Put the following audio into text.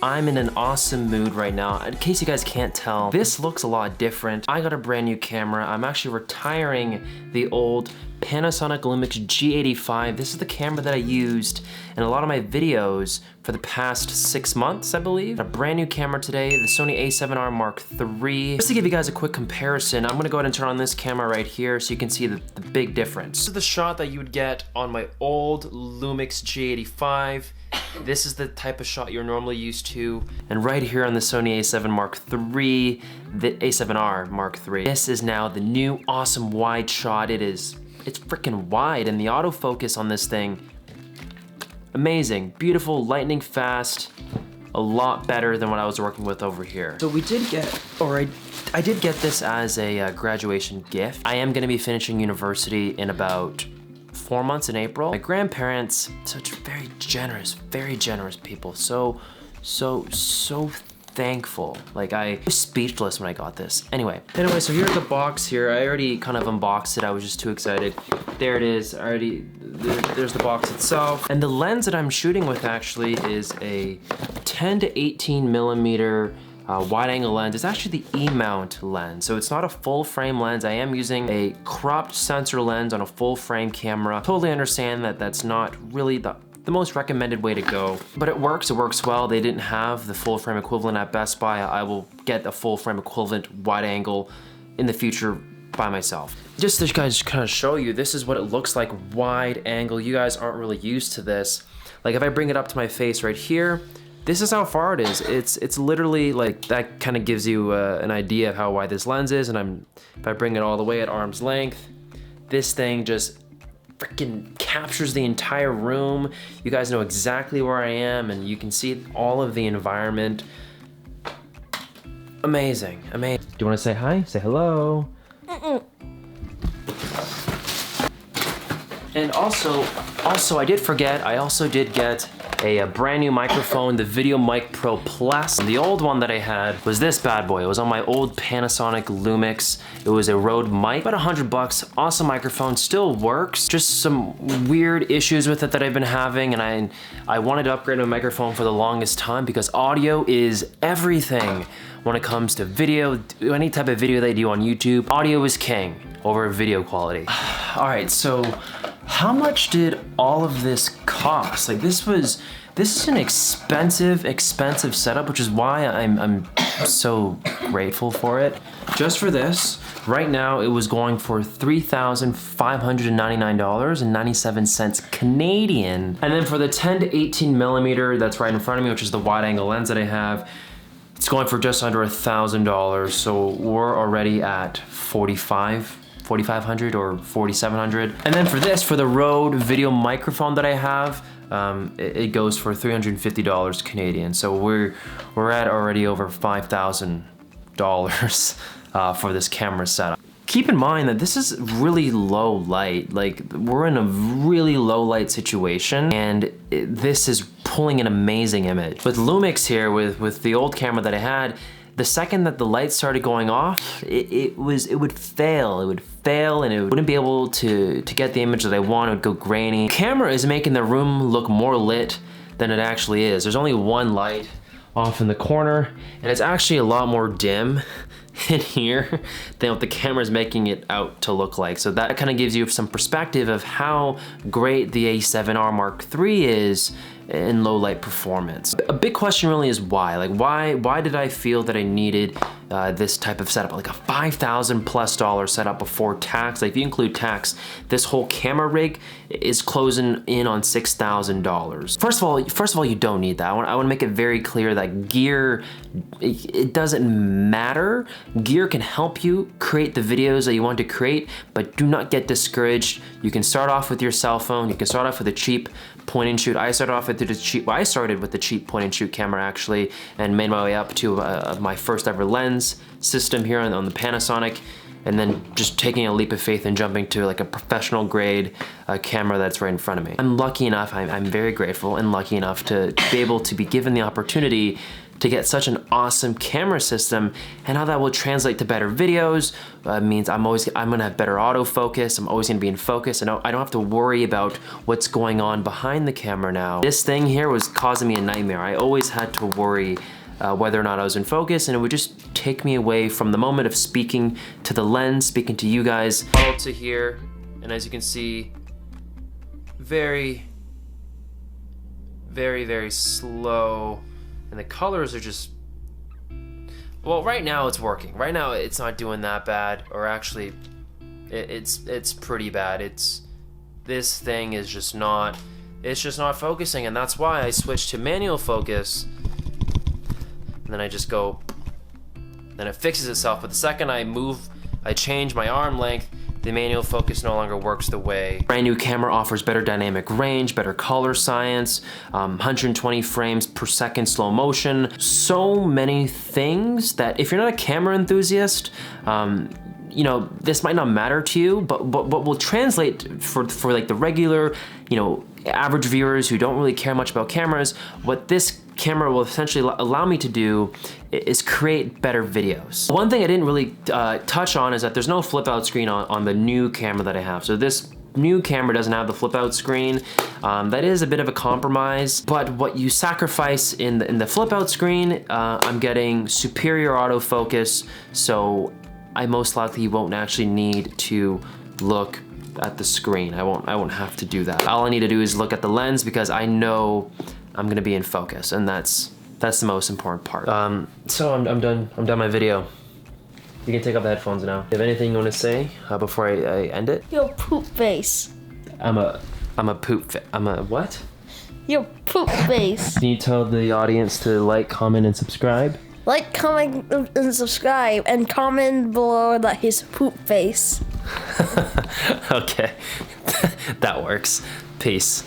I'm in an awesome mood right now. In case you guys can't tell, this looks a lot different. I got a brand new camera. I'm actually retiring the old Panasonic Lumix G85. This is the camera that I used in a lot of my videos for the past 6 months, I believe. A brand new camera today, the Sony A7R Mark III. Just to give you guys a quick comparison, I'm gonna go ahead and turn on this camera right here so you can see the big difference. This is the shot that you would get on my old Lumix G85. This is the type of shot you're normally used to. And right here on the Sony A7 Mark III, the A7R Mark III, this is now the new awesome wide shot. It's freaking wide, and the autofocus on this thing, amazing, beautiful, lightning fast, a lot better than what I was working with over here. So we did get, or I did get this as a graduation gift. I am gonna be finishing university in about 4 months in April. My grandparents, such very generous people. So thankful. Like, I was speechless when I got this. Anyway, so here's the box here. I already kind of unboxed it. I was just too excited. There it is, there's the box itself. And the lens that I'm shooting with actually is a 10 to 18 millimeter wide angle lens. It's actually the E-mount lens. So it's not a full frame lens. I am using a cropped sensor lens on a full frame camera. Totally understand that that's not really the most recommended way to go, but it works well. They didn't have the full frame equivalent at Best Buy. I will get a full frame equivalent wide angle in the future by myself. Just to kind of show you, this is what it looks like wide angle. You guys aren't really used to this. Like, if I bring it up to my face right here, this is how far it is. It's literally like, that kind of gives you an idea of how wide this lens is. And if I bring it all the way at arm's length, this thing just freaking captures the entire room. You guys know exactly where I am, and you can see all of the environment. Amazing, amazing. Do you want to say hi? Say hello. And also I did forget, I also did get a brand new microphone, the Video Mic Pro Plus. The old one that I had was this bad boy. It was on my old Panasonic Lumix. It was a Rode mic, about $100. Awesome microphone, still works. Just some weird issues with it that I've been having, and I wanted to upgrade my microphone for the longest time because audio is everything when it comes to video. Any type of video they do on YouTube, audio is king over video quality. All right, so how much did all of this cost? Like, this is an expensive setup, which is why I'm so grateful for it. Just for this, right now it was going for $3,599.97 Canadian. And then for the 10 to 18 millimeter that's right in front of me, which is the wide angle lens that I have, it's going for just under $1,000. So we're already at $4,500 or $4,700. And then for this, for the Rode video microphone that I have, it goes for $350 Canadian. So we're at already over $5,000 for this camera setup. Keep in mind that this is really low light. Like, we're in a really low light situation, and this is pulling an amazing image. With Lumix here, with the old camera that I had, the second that the lights started going off, it would fail. It would fail, and it wouldn't be able to get the image that I want. It would go grainy. The camera is making the room look more lit than it actually is. There's only one light off in the corner, and it's actually a lot more dim in here than what the camera is making it out to look like. So that kind of gives you some perspective of how great the A7R Mark III is in low light performance. A big question really is why? Like, why did I feel that I needed this type of setup? Like a $5,000+ setup before tax. Like, if you include tax, this whole camera rig is closing in on $6,000. First of all, you don't need that. I want to make it very clear that gear, it doesn't matter. Gear can help you create the videos that you want to create, but do not get discouraged. You can start off with your cell phone. You can start off with a cheap point and shoot. I started with the cheap point and shoot camera actually, and made my way up to my first ever lens system here on the Panasonic, and then just taking a leap of faith and jumping to like a professional grade camera that's right in front of me. I'm lucky enough, I'm very grateful and lucky enough to be able to be given the opportunity to get such an awesome camera system, and how that will translate to better videos. Means I'm gonna have better autofocus, I'm always gonna be in focus, and I don't have to worry about what's going on behind the camera now. This thing here was causing me a nightmare. I always had to worry whether or not I was in focus, and it would just take me away from the moment of speaking to the lens, speaking to you guys. All to here, and as you can see, very, very, very slow, and the colors are just, well, right now it's working. Right now it's not doing that bad, or actually, it's pretty bad. This thing is just not, it's just not focusing, and that's why I switched to manual focus. And then I just go, then it fixes itself. But the second I change my arm length, the manual focus no longer works the way. Brand new camera offers better dynamic range, better color science, 120 frames per second slow motion. So many things that if you're not a camera enthusiast, you know, this might not matter to you, but what will translate for like the regular, you know, average viewers who don't really care much about cameras, what this camera will essentially allow me to do is create better videos. One thing I didn't really touch on is that there's no flip out screen on the new camera that I have. So this new camera doesn't have the flip out screen. That is a bit of a compromise, but what you sacrifice in the flip out screen, I'm getting superior autofocus, so I most likely won't actually need to look at the screen. I won't have to do that. All I need to do is look at the lens because I know I'm gonna be in focus, and that's the most important part. So I'm done my video. You can take off the headphones now. You have anything you want to say before I end it? Your poop face. I'm a what? Your poop face. Can you tell the audience to like, comment, and subscribe? Like, comment, and subscribe, and comment below that his poop face. Okay, that works. Peace.